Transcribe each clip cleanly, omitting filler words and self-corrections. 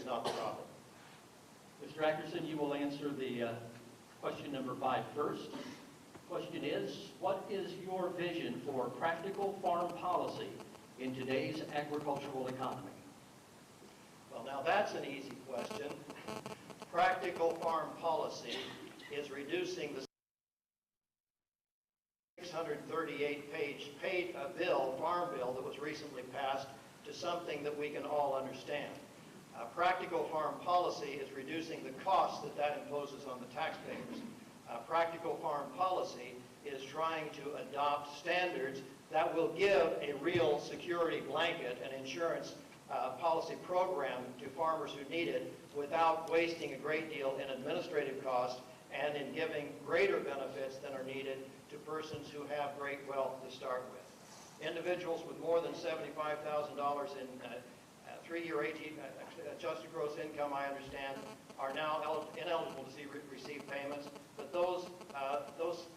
not the problem. Mr. Ackerson, you will answer the question number 5 first. Question is, what is your vision for practical farm policy in today's agricultural economy? Well, now that's an easy question. Practical farm policy is reducing the 638-page farm bill that was recently passed to something that we can all understand. Practical farm policy is reducing the cost that imposes on the taxpayers. Practical farm policy is trying to adopt standards that will give a real security blanket and insurance policy program to farmers who need it without wasting a great deal in administrative costs and in giving greater benefits than are needed to persons who have great wealth to start with. Individuals with more than $75,000 in 3-year adjusted gross income, I understand, are now ineligible to receive payments, but those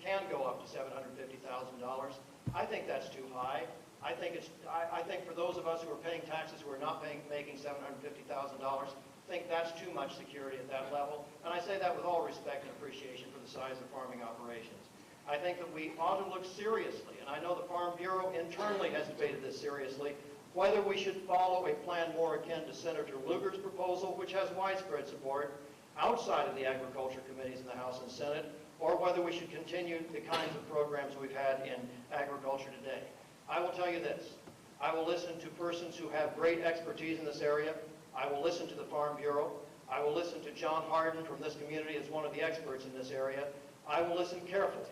can go up to $750,000. I think that's too high. I think for those of us who are paying taxes who are not making $750,000, think that's too much security at that level. And I say that with all respect and appreciation for the size of farming operations. I think that we ought to look seriously, and I know the Farm Bureau internally has debated this seriously, whether we should follow a plan more akin to Senator Lugar's proposal, which has widespread support outside of the agriculture committees in the House and Senate, or whether we should continue the kinds of programs we've had in agriculture today. I will tell you this. I will listen to persons who have great expertise in this area. I will listen to the Farm Bureau. I will listen to John Harden from this community as one of the experts in this area. I will listen carefully,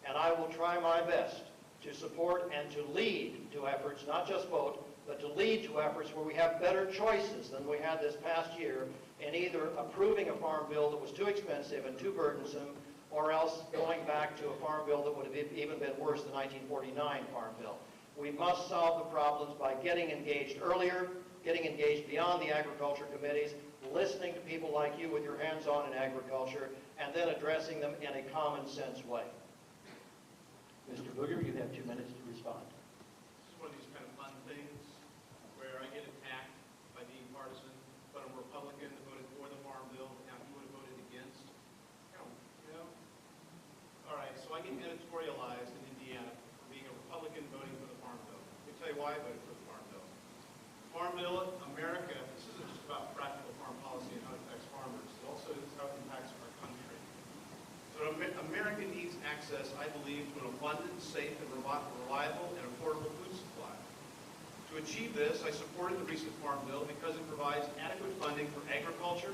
and I will try my best to support and to lead to efforts, not just vote, but to lead to efforts where we have better choices than we had this past year in either approving a farm bill that was too expensive and too burdensome, or else going back to a farm bill that would have even been worse than the 1949 farm bill. We must solve the problems by getting engaged earlier, getting engaged beyond the agriculture committees, listening to people like you with your hands-on in agriculture, and then addressing them in a common sense way. Mr. Booger, you have 2 minutes to respond. This is one of these kind of fun things where I get attacked by being partisan, but I'm a Republican that voted for the farm bill, now you would have voted against. You know? All right, so I get editorialized in Indiana for being a Republican voting for the farm bill. Let me tell you why I voted for the farm bill. Farm bill, America, this isn't just about practical farm policy and how it affects farmers. It also is how it impacts our country. So America needs access, I believe, to an abundant, safe, and reliable and affordable food supply. To achieve this, I supported the recent farm bill because it provides adequate funding for agriculture,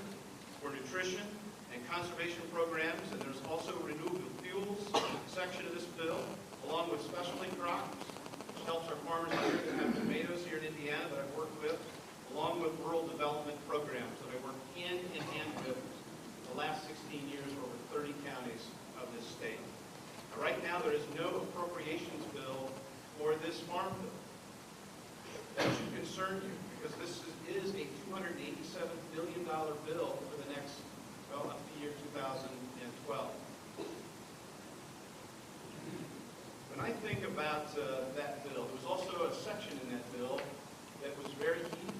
for nutrition, and conservation programs, and there's also a renewable fuels section of this bill, along with specialty crops, which helps our farmers here that have tomatoes here in Indiana that I've worked with, along with rural development programs that I worked hand in hand with the last 16 years over 30 counties of this state. Now, right now, there is no appropriations bill for this farm bill. That should concern you, because this is a $287 billion bill for the next, well, up to the year 2012. When I think about that bill, there was also a section in that bill that was very key.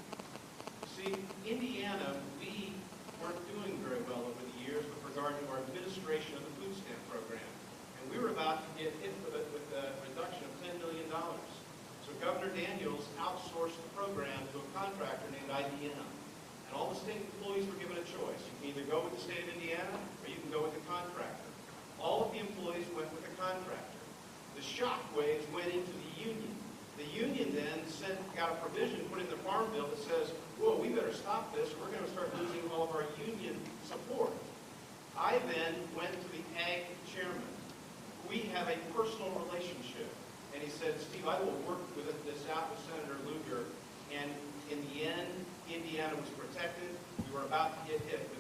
See, Indiana, we weren't doing very well over the years with regard to our administration of the food stamp program. And we were about to get hit with a reduction of $10 million. So Governor Daniels outsourced the program to a contractor named IBM. And all the state employees were given a choice. You can either go with the state of Indiana or you can go with the contractor. All of the employees went with the contractor. The shock waves went into the union. The union then got a provision put in the farm bill that says, whoa, we better stop this, or we're going to start losing all of our union support. I then went to the ag chairman. We have a personal relationship. And he said, Steve, I will work this out with Senator Lugar. And in the end, Indiana was protected. We were about to get hit with